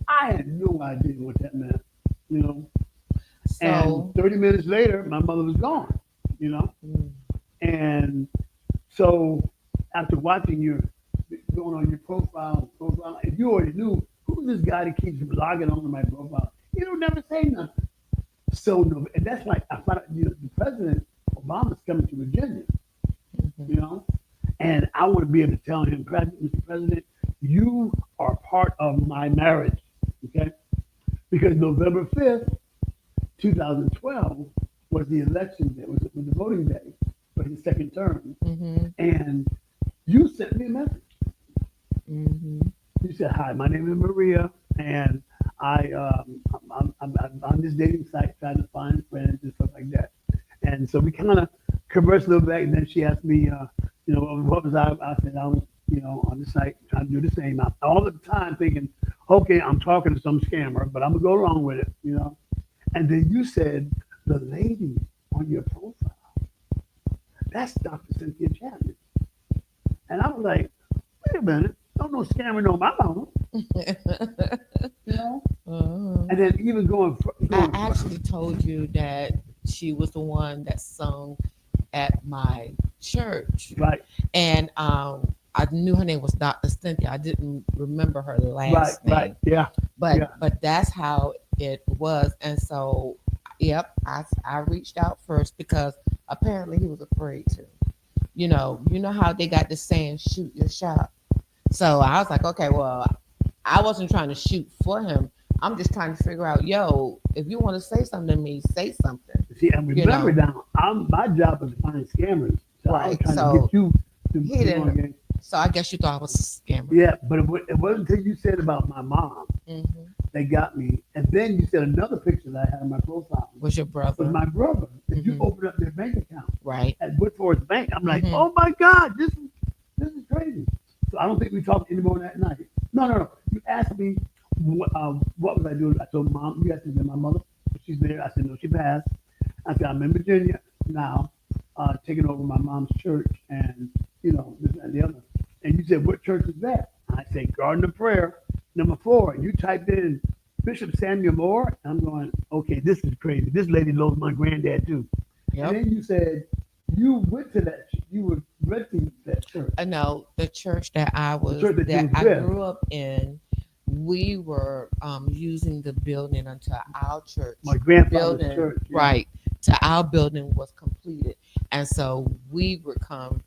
I had no idea what that meant, you know. And So 30 minutes later, my mother was gone. mm, And so after watching your, going on your profile, and you already knew who's this guy that keeps logging onto my profile. You don't never say nothing. So, no, and that's like, I found out, the president, Obama's coming to Virginia, you know, and I want to be able to tell him, Mr. President, you are part of my marriage, okay? Because November 5th, 2012 was the election day, was the voting day for his second term. And you sent me a message. You said, "Hi, my name is Maria, and I'm on this dating site trying to find friends and stuff like that." And so we kind of conversed a little bit, and then she asked me, what was I? I said I was, on the site trying to do the same. I'm all the time thinking, okay, I'm talking to some scammer, but I'm gonna go along with it. And then you said, "The lady on your profile, that's Dr. Cynthia Chapman." And I was like, "Wait a minute, don't no scammer know my mama." you know. And then even I actually told you that she was the one that sung at my church, right, and I knew her name was Dr. Cynthia. I didn't remember her right, last name, right, yeah, but yeah, but that's how it was. And so, yep, I reached out first because apparently he was afraid to. You know how they got this saying, "Shoot your shot." So I was like, okay, well, I wasn't trying to shoot for him. I'm just trying to figure out, yo, if you want to say something to me, say something. See, and remember now, my job is to find scammers. So I was Right. trying to So get you to he go on didn't. again. So I guess you thought I was a scammer. Yeah, but it wasn't until you said about my mom Hmm. that got me. And then you said another picture that I had on my profile Was your was brother? my brother. If you Mhm. open up their bank account Right. at Woodford's Bank, I'm like, Mhm. "Oh my God, this is crazy." So I don't think we talked anymore that night. No. You asked me what was I doing? I told Mom, you asked me, my mother, she's there. I said, "No, she passed." I said, I'm in Virginia now, taking over my mom's church, and this and the other. And you said, what church is that? I said, Garden of Prayer, number 4. You typed in Bishop Samuel Moore. I'm going, okay, this is crazy. This lady knows my granddad too. Yep. And then you said you went to that. You were renting that church. No, the church that I was church that you was I with. grew up in, we were using the building until our church My grandfather's building, church. Yeah. right, to our building was completed, and so we would come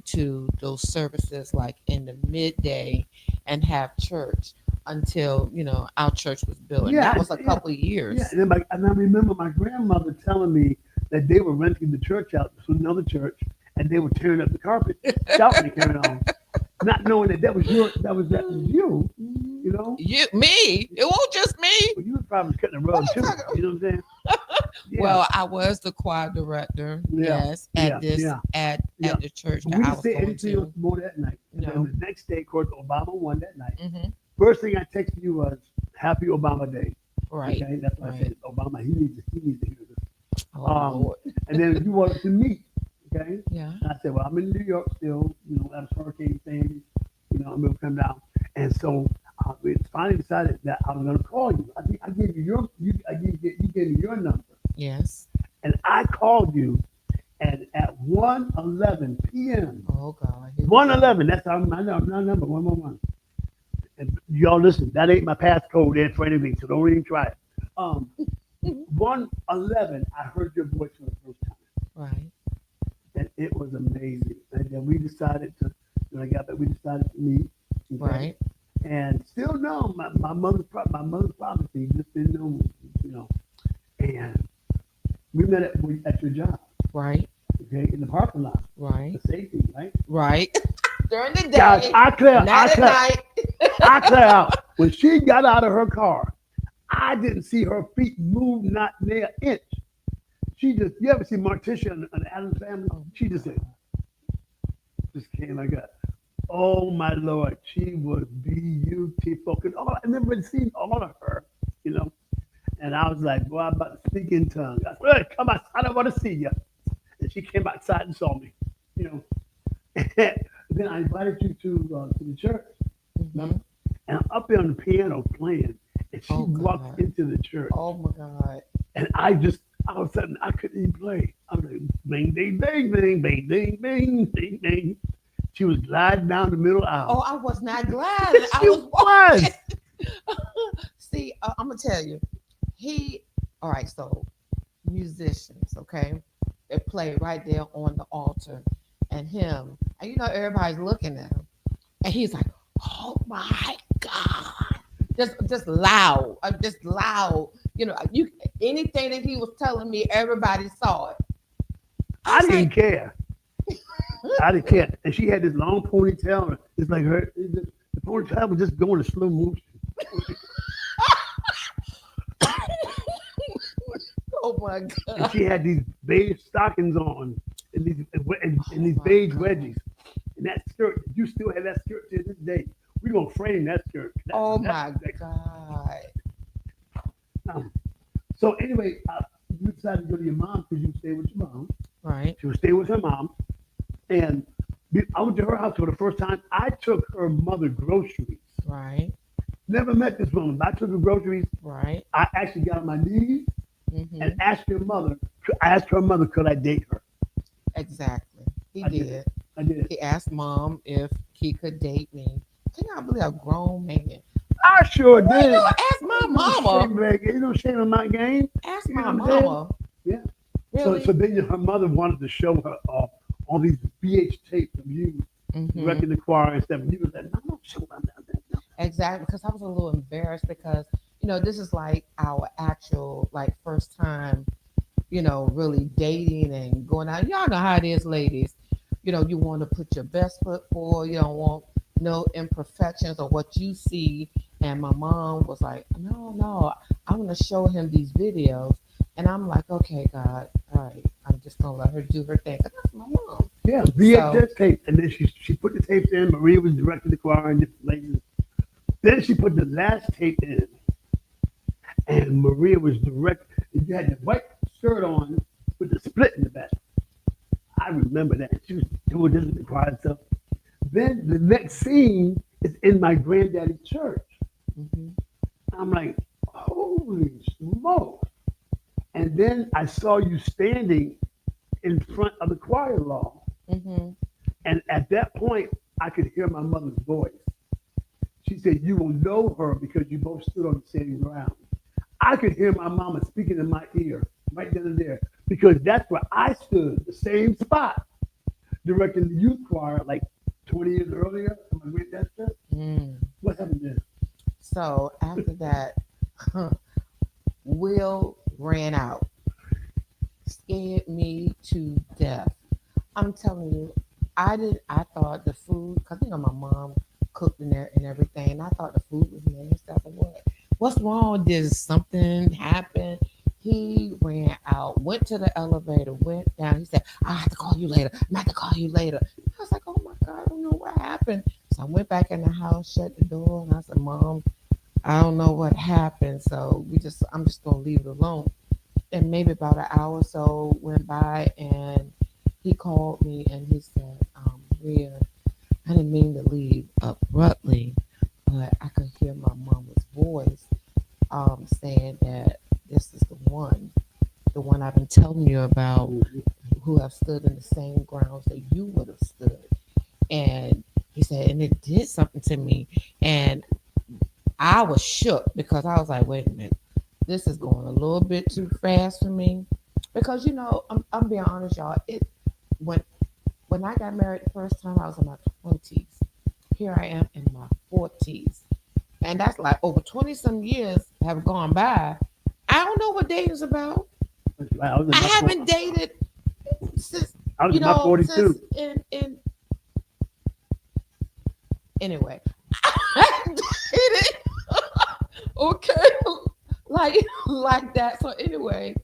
to those services like in the midday and have church until our church was built. And that was a couple of years. Yeah, and I remember my grandmother telling me that they were renting the church out to another church, and they were tearing up the carpet, shouting and carrying on, not knowing that was you. Me. It wasn't just me. Well, you were probably cutting the rug too. You know what I'm saying? Yeah. Well, I was the choir director. Yes, at the church But that we I didn't was say going anything to. else more that night. No. And the next day, of course, Obama won that night. Mm-hmm. First thing I texted you was Happy Obama Day. Right. Okay, that's why I said Obama. He needs to hear this. Oh, Lord. And then you wanted to meet. Okay. Yeah. And I said, well, I'm in New York still. That was Hurricane Sandy. I'm gonna come down. And so we finally decided that I was gonna call you. I gave you you gave me your number. Yes. And I called you, and at 1:11 p.m. Oh God. 1:11. That's my number. 111. And y'all listen. That ain't my passcode there for anything. So don't even try it. 1:11. I heard your voice for the first time. Right. And it was amazing. And then we decided to. When I got back, we decided to meet. Okay? Right. And still know my mother's prophecy. Just didn't know. And we met at your job. Right. Okay, in the parking lot. Right. The safety, right? Right. During the day. Guys, I clear out. When she got out of her car, I didn't see her feet move not near an inch. She just, you ever see Morticia on Addams Family? She just said, just came like that. Oh my Lord, she was beautiful. I never seen all of her, And I was like, boy, I'm about to speak in tongues. I said, hey, come outside, I don't want to see you. And she came outside and saw me, And then I invited you to the church. Remember? And I'm up there on the piano playing, and she walked into the church. Oh my God. And all of a sudden, I couldn't even play. I was like, bang, bang, bang, bang, bang, bang, bang, bang, bang. She was gliding down the middle aisle. Oh, I was not glad. I was. See, I'm going to tell you. All right, so musicians, okay? They play right there on the altar. And him, and everybody's looking at him. And he's like, oh my God. Just loud. Just loud. Anything that he was telling me, everybody saw it. I didn't care. I didn't care. And she had this long ponytail. It's like the ponytail was just going to slow motion. Oh my God. And she had these beige stockings on and these beige wedgies. And that skirt, you still have that skirt to this day. We're going to frame that skirt. My God. So anyway, you decided to go to your mom because you stayed with your mom. Right. She was staying with her mom. And I went to her house for the first time. I took her mother groceries. Right. Never met this woman, but I took her groceries. Right. I actually got on my knees and asked her mother, could I date her? Exactly. He I did. I did. He asked mom if he could date me. Can y'all believe a grown man? I sure did. Ask my mama. Ain't no shame in my game. Ask my mama. Yeah. Really? So then her mother wanted to show her all these VH tapes of you wrecking the choir and stuff. And you was like, no, don't show them that. No. Exactly, because I was a little embarrassed because, this is like our actual first time, really dating and going out. Y'all know how it is, ladies. You want to put your best foot forward. You don't want no imperfections or what you see. And my mom was like, no, I'm going to show him these videos. And I'm like, okay, God, all right, I'm just going to let her do her thing. That's my mom. Yeah, VHS tape. And then she put the tapes in. Maria was directing the choir and different ladies. Then she put the last tape in. And Maria was direct. You had the white skirt on with the split in the back. I remember that. She was doing this with the choir and stuff. Then the next scene is in my granddaddy's church. Mm-hmm. I'm like, holy smoke. And then I saw you standing in front of the choir loft. Mm-hmm. And at that point, I could hear my mother's voice. She said, you will know her because you both stood on the same ground. I could hear my mama speaking in my ear right then and there because that's where I stood, the same spot, directing the youth choir like 20 years earlier in my granddad's church. Mm. What happened there? So after that, Will ran out, scared me to death. I'm telling you, I thought the food, because you know my mom cooked in there and everything, and I thought the food was nasty. I said, what's wrong? Did something happen? He ran out, went to the elevator, went down. He said, I have to call you later. I'm have to call you later. I was like, oh my God, I don't know what happened. So I went back in the house, shut the door, and I said, Mom, I don't know what happened. So I'm just gonna leave it alone. And maybe about an hour or so went by, and he called me and he said, Rhea, I didn't mean to leave abruptly, but I could hear my mama's voice saying that this is the one I've been telling you about, who have stood in the same grounds that you would have stood. And he said, and it did something to me. And I was shook because I was like, wait a minute, this is going a little bit too fast for me. Because I'm being honest, y'all. When when I got married the first time, I was in my 20s. Here I am in my 40s. And that's like over 20 some years have gone by. I don't know what dating is about. I haven't dated since, I was in my 42. since in anyway. I haven't dated okay like that. So anyway,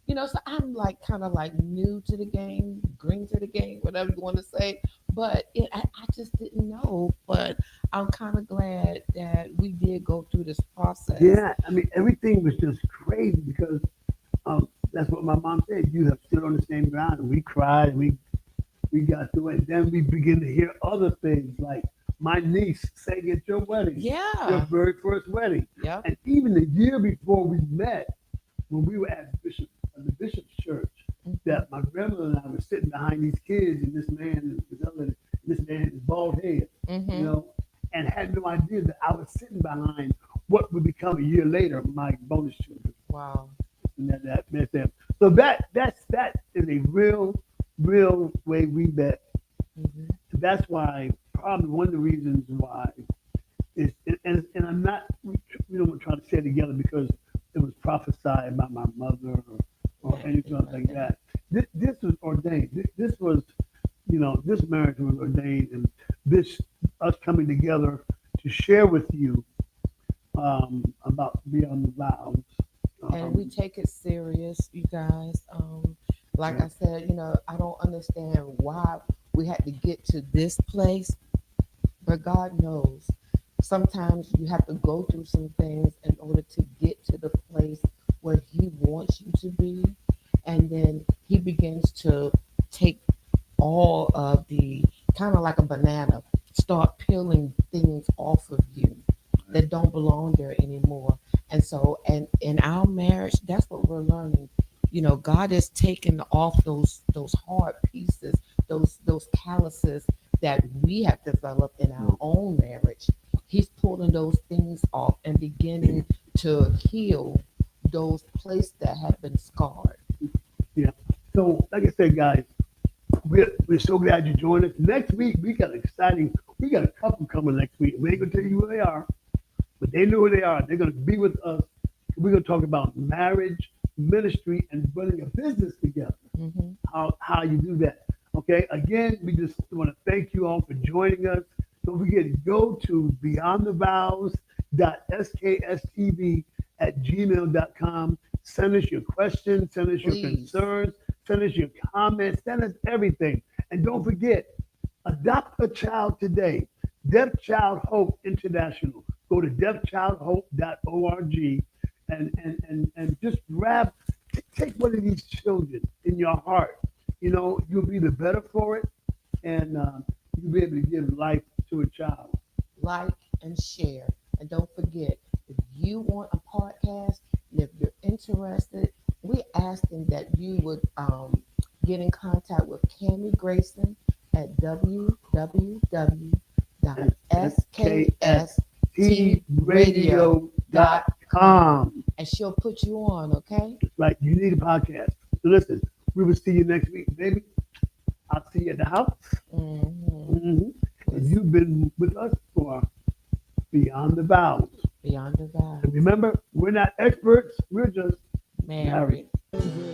so I'm like kind of like new to the game, green to the game, whatever you want to say. But I just didn't know. But I'm kind of glad that we did go through this process. Yeah, I mean, everything was just crazy because that's what my mom said. You have stood on the same ground, and we cried, and we got through it. Then we begin to hear other things like my niece sang at your wedding, Yeah. your very first wedding, Yep. and even the year before we met, when we were at the bishop's church, that my grandmother and I were sitting behind these kids, and this man had his bald head, Mm-hmm. and had no idea that I was sitting behind what would become a year later my bonus children. Wow. And that met them. So that is a real way we met. Mm-hmm. That's why probably one of the reasons why is and I'm not we don't want to try to say it together because it was prophesied by my mother or anything like that. This was ordained. This was this marriage was ordained, and this us coming together to share with you about Beyond the Vows. And we take it serious, you guys. Like I said, I don't understand why we had to get to this place, but God knows. Sometimes you have to go through some things in order to get to the place where He wants you to be. And then He begins to take all of the kind of like a banana, start peeling things off of you that don't belong there anymore. And so, and in our marriage, that's what we're learning. God is taking off those hard pieces, those calluses that we have developed in our own marriage. He's pulling those things off and beginning to heal those places that have been scarred. Yeah. So, like I said, guys, we're so glad you joined us. Next week we got a couple coming next week. We ain't gonna tell you who they are, but they know who they are. They're gonna be with us. We're gonna talk about marriage, ministry, and building a business together. Mm-hmm. How you do that. Okay. Again, we just want to thank you all for joining us. Don't forget to go to beyondthevows.skstv@gmail.com. Send us your questions, send us your concerns, send us your comments, send us everything. And don't forget, adopt a child today. Deaf Child Hope International. Go to deafchildhope.org and just grab take one of these children in your heart. You know, you'll be the better for it, and you'll be able to give life to a child. Like and share. And don't forget, if you want a podcast, and if you're interested, we're asking that you would get in contact with Cammie Grayson at www.skstradio.com, and she'll put you on, okay? Like, you need a podcast. So listen, we will see you next week, baby. I'll see you at the house. Mm-hmm. And you've been with us for Beyond the Vows. Beyond the Vows. And remember, we're not experts, we're just Married. married.